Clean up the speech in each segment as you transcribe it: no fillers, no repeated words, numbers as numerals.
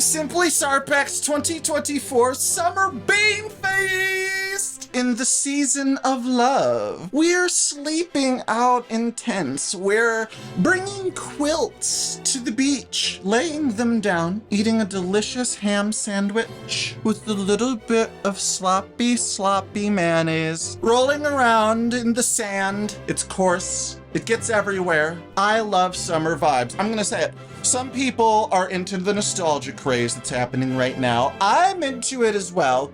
Simply Sarpac's 2024 Summer Beanfeast in the season of love. We're sleeping out in tents. We're bringing quilts to the beach, laying them down, eating a delicious ham sandwich with a little bit of sloppy mayonnaise, rolling around in the sand. It's coarse. It gets everywhere. I love summer vibes. I'm gonna say it. Some people are into the nostalgia craze that's happening right now. I'm into it as well.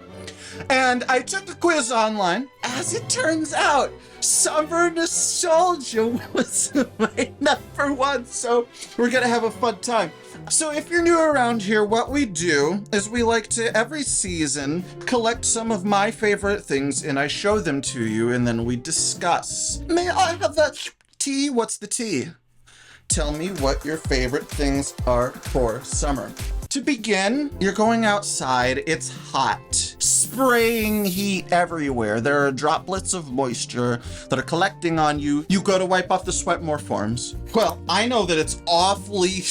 And I took a quiz online. As it turns out, summer nostalgia was my number one, so we're gonna have a fun time. So if you're new around here, what we do is we like to, every season, collect some of my favorite things and I show them to you and then we discuss. May I have that tea? What's the tea? Tell me what your favorite things are for summer. To begin, you're going outside, it's hot, spraying heat everywhere. There are droplets of moisture that are collecting on you. You go to wipe off the sweat, more forms. Well, I know that it's awfully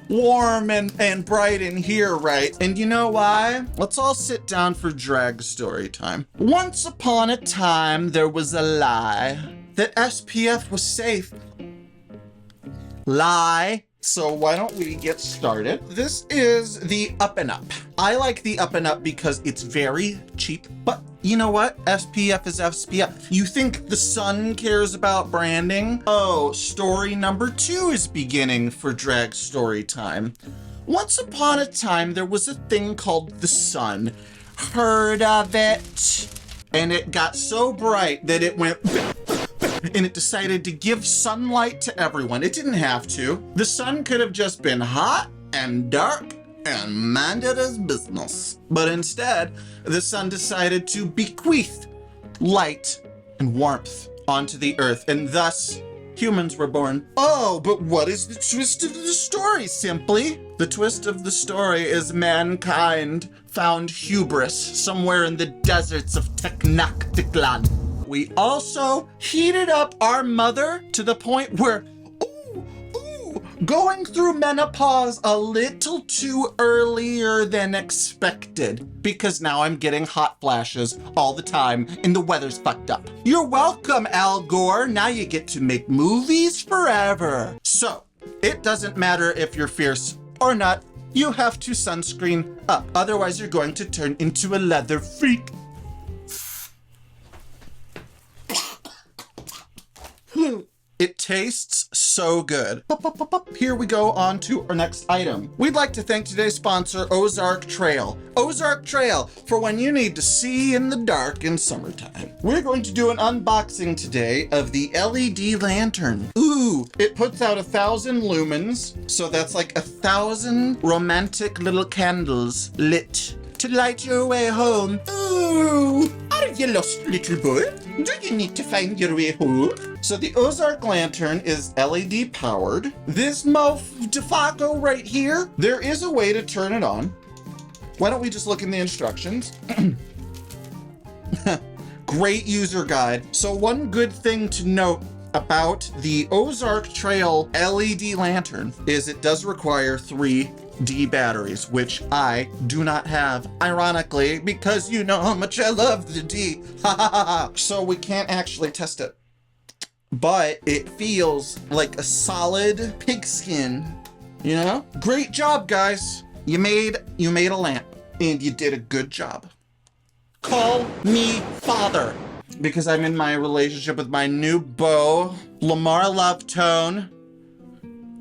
warm and bright in here, right? And you know why? Let's all sit down for drag story time. Once upon a time, there was a lie that SPF was safe. Lie. So why don't we get started? This is the Up and Up. I like the Up and Up because it's very cheap, but you know what? SPF is SPF. You think the sun cares about branding? Oh, story number 2 is beginning for drag story time. Once upon a time, there was a thing called the sun. Heard of it? And it got so bright that it went and it decided to give sunlight to everyone. It didn't have to. The sun could have just been hot and dark and minded his business. But instead, the sun decided to bequeath light and warmth onto the earth, and thus humans were born. Oh, but what is the twist of the story, Simply? The twist of the story is mankind found hubris somewhere in the deserts of Tenochtitlan. We also heated up our mother to the point where, going through menopause a little too earlier than expected, because now I'm getting hot flashes all the time and the weather's fucked up. You're welcome, Al Gore. Now you get to make movies forever. So it doesn't matter if you're fierce or not. You have to sunscreen up. Otherwise, you're going to turn into a leather freak. It tastes so good. Here we go on to our next item. We'd like to thank today's sponsor, Ozark Trail. Ozark Trail, for when you need to see in the dark in summertime. We're going to do an unboxing today of the LED Lantern. Ooh, it puts out 1,000 lumens, so that's like 1,000 romantic little candles lit to light your way home. Ooh, are you lost, little boy? Do you need to find your way home? So the Ozark Lantern is LED powered. This mofo right here, there is a way to turn it on. Why don't we just look in the instructions? Great user guide. So one good thing to note about the Ozark Trail LED Lantern is it does require 3 D batteries, which I do not have, ironically, because you know how much I love the D. Ha ha ha ha. So we can't actually test it. But it feels like a solid pigskin, you know? Great job, guys. You made a lamp, and you did a good job. Call me father, because I'm in my relationship with my new beau, Lamar Lovetone,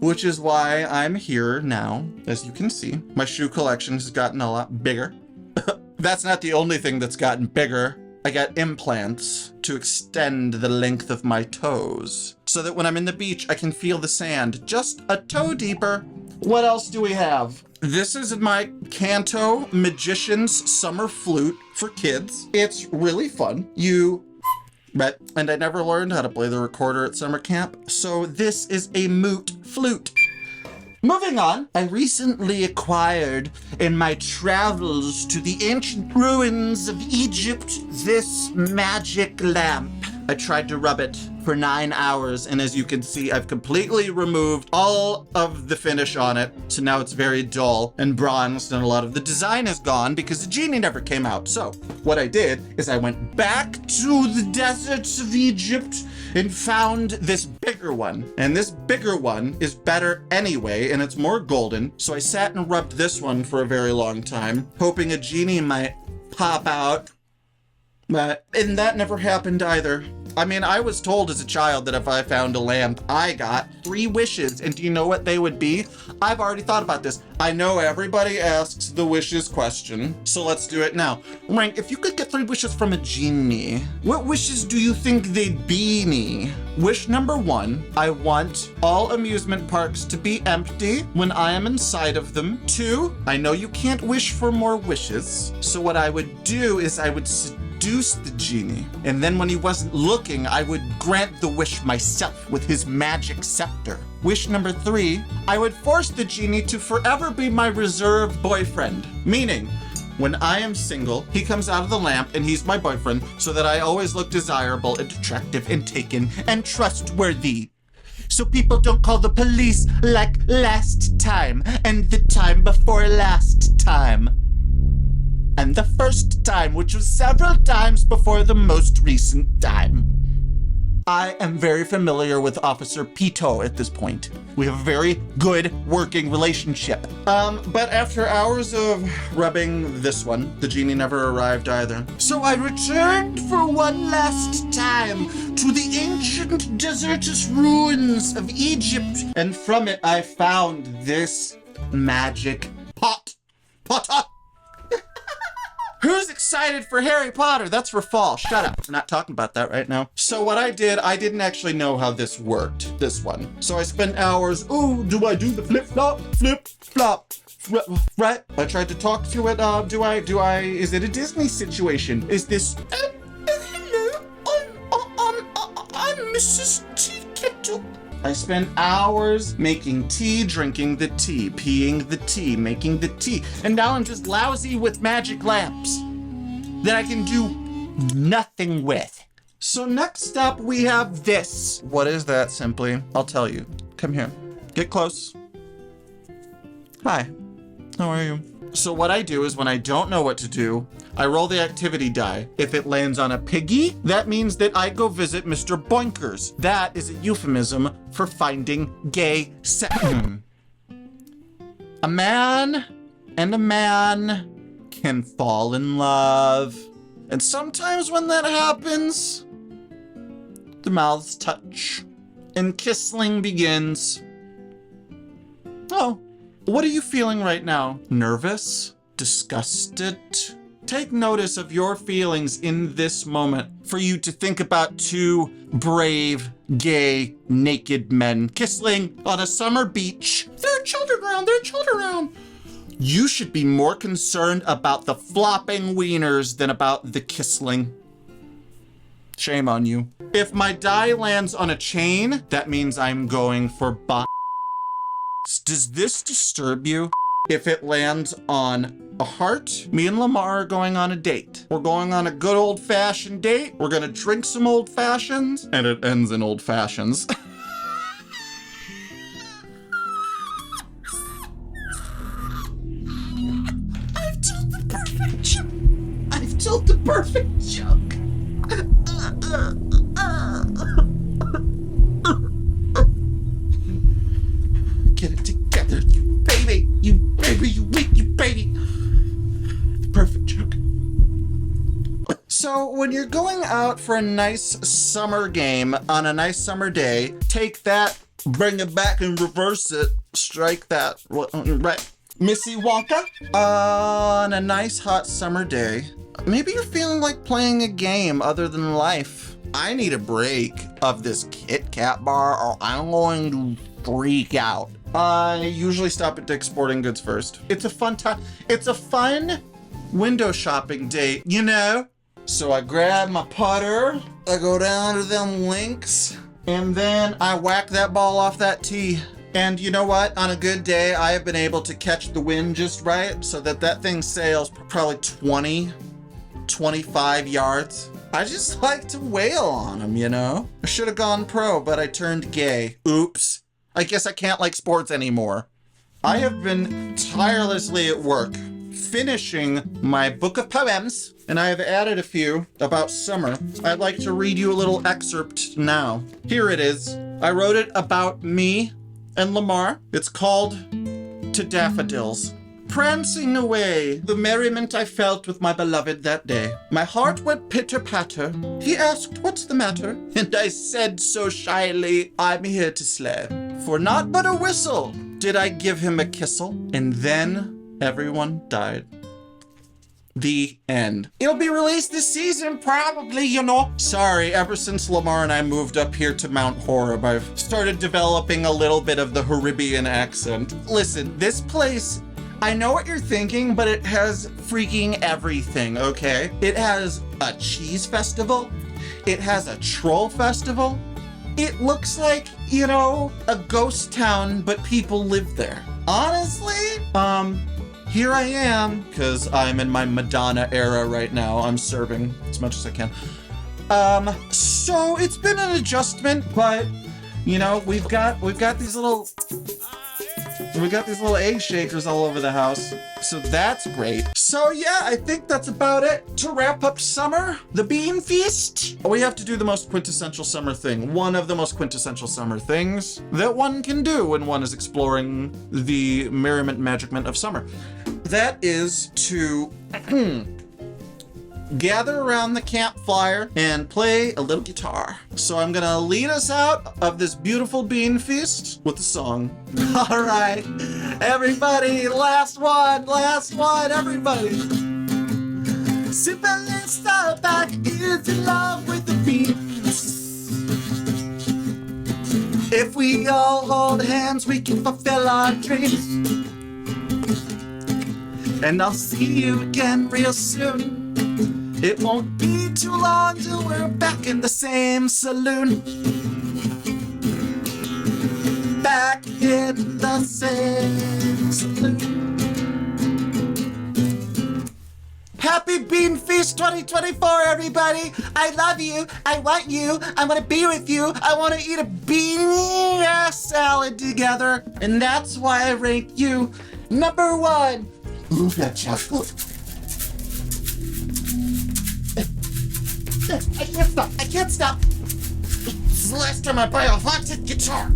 which is why I'm here now. As you can see, my shoe collection has gotten a lot bigger. That's not the only thing that's gotten bigger. I got implants to extend the length of my toes so that when I'm in the beach, I can feel the sand just a toe deeper. What else do we have? This is my Kanto Magician's Summer Flute for kids. It's really fun. And I never learned how to play the recorder at summer camp, so this is a moot flute. Moving on, I recently acquired in my travels to the ancient ruins of Egypt this magic lamp. I tried to rub it for 9 hours, and as you can see, I've completely removed all of the finish on it. So now it's very dull and bronzed, and a lot of the design is gone because the genie never came out. So what I did is I went back to the deserts of Egypt and found this bigger one. And this bigger one is better anyway, and it's more golden. So I sat and rubbed this one for a very long time, hoping a genie might pop out. And that never happened either. I mean, I was told as a child that if I found a lamp, I got 3 wishes. And do you know what they would be? I've already thought about this. I know everybody asks the wishes question, so let's do it now. Rank, if you could get 3 wishes from a genie, what wishes do you think they'd be? Wish number 1, I want all amusement parks to be empty when I am inside of them. 2, I know you can't wish for more wishes, so what I would do is I would seduce the genie, and then when he wasn't looking, I would grant the wish myself with his magic scepter. Wish number 3, I would force the genie to forever be my reserve boyfriend, meaning when I am single, he comes out of the lamp and he's my boyfriend so that I always look desirable and attractive and taken and trustworthy. So people don't call the police like last time and the time before last time. And the first time, which was several times before the most recent time. I am very familiar with Officer Pito at this point. We have a very good working relationship. But after hours of rubbing this one, the genie never arrived either. So I returned for one last time to the ancient desertous ruins of Egypt. And from it, I found this magic pot. Potter! Who's excited for Harry Potter? That's for fall. Shut up. We're not talking about that right now. So what I did, I didn't actually know how this worked, this one. So I spent hours, ooh, do I do the flip-flop, flip-flop, right? I tried to talk to it, is it a Disney situation? Is this, hello, I'm Mrs. Tea Kettle. I spent hours making tea, drinking the tea, peeing the tea, making the tea, and now I'm just lousy with magic lamps that I can do nothing with. So next up we have this. What is that, Simply? I'll tell you. Come here. Get close. Hi. How are you? So what I do is when I don't know what to do, I roll the activity die. If it lands on a piggy, that means that I go visit Mr. Boinkers. That is a euphemism for finding gay sex. A man and a man can fall in love. And sometimes when that happens, the mouths touch and kissling begins. Oh, what are you feeling right now? Nervous? Disgusted? Take notice of your feelings in this moment for you to think about 2 brave, gay, naked men kissling on a summer beach. There are children around. You should be more concerned about the flopping wieners than about the kissling. Shame on you. If my die lands on a chain, that means I'm going for Does this disturb you? If it lands on a heart, me and Lamar are going on a date. We're going on a good old-fashioned date. We're gonna drink some old fashions, and it ends in old fashions. I've told the perfect joke. I've told the perfect joke. Get it together, you baby, you weak, you baby. Perfect joke. So when you're going out for a nice summer game on a nice summer day, take that, bring it back and reverse it, strike that, right. Missy Wonka, on a nice hot summer day, maybe you're feeling like playing a game other than life. I need a break of this Kit Kat bar or I'm going to freak out. I usually stop at Dick's Sporting Goods first. It's a fun time. It's a fun window shopping date, you know? So I grab my putter, I go down to them links, and then I whack that ball off that tee. And you know what? On a good day, I have been able to catch the wind just right so that thing sails probably 20, 25 yards. I just like to wail on them, you know? I should have gone pro, but I turned gay. Oops. I guess I can't like sports anymore. I have been tirelessly at work, finishing my book of poems, and I have added a few about summer. I'd like to read you a little excerpt now. Here it is. I wrote it about me and Lamar. It's called To Daffodils. Prancing away, the merriment I felt with my beloved that day. My heart went pitter-patter. He asked, "What's the matter?" And I said so shyly, "I'm here to slay." For not but a whistle did I give him a kissel, and then everyone died. The end. It'll be released this season, probably, you know. Sorry, ever since Lamar and I moved up here to Mount Horeb, I've started developing a little bit of the Caribbean accent. Listen, this place, I know what you're thinking, but it has freaking everything, okay? It has a cheese festival. It has a troll festival. It looks like, you know, a ghost town, but people live there. Honestly, here I am, because I'm in my Madonna era right now. I'm serving as much as I can. So it's been an adjustment, but, you know, we've got these little egg shakers all over the house, so that's great. So yeah, I think that's about it. To wrap up summer, the Beanfeast. We have to do the most quintessential summer thing. One of the most quintessential summer things that one can do when one is exploring the merriment magicment of summer. That is to gather around the campfire and play a little guitar. So I'm gonna lead us out of this beautiful Beanfeast with a song. All right, everybody, last one, everybody. Sipping Sarpac is in love with the beans. If we all hold hands, we can fulfill our dreams. And I'll see you again real soon. It won't be too long till we're back in the same saloon. Back in the same saloon. Happy Beanfeast 2024, everybody! I love you, I want you, I want to be with you, I want to eat a bean salad together, and that's why I rank you number 1. Ooh, that chocolate. I can't stop. This is the last time I buy a haunted guitar.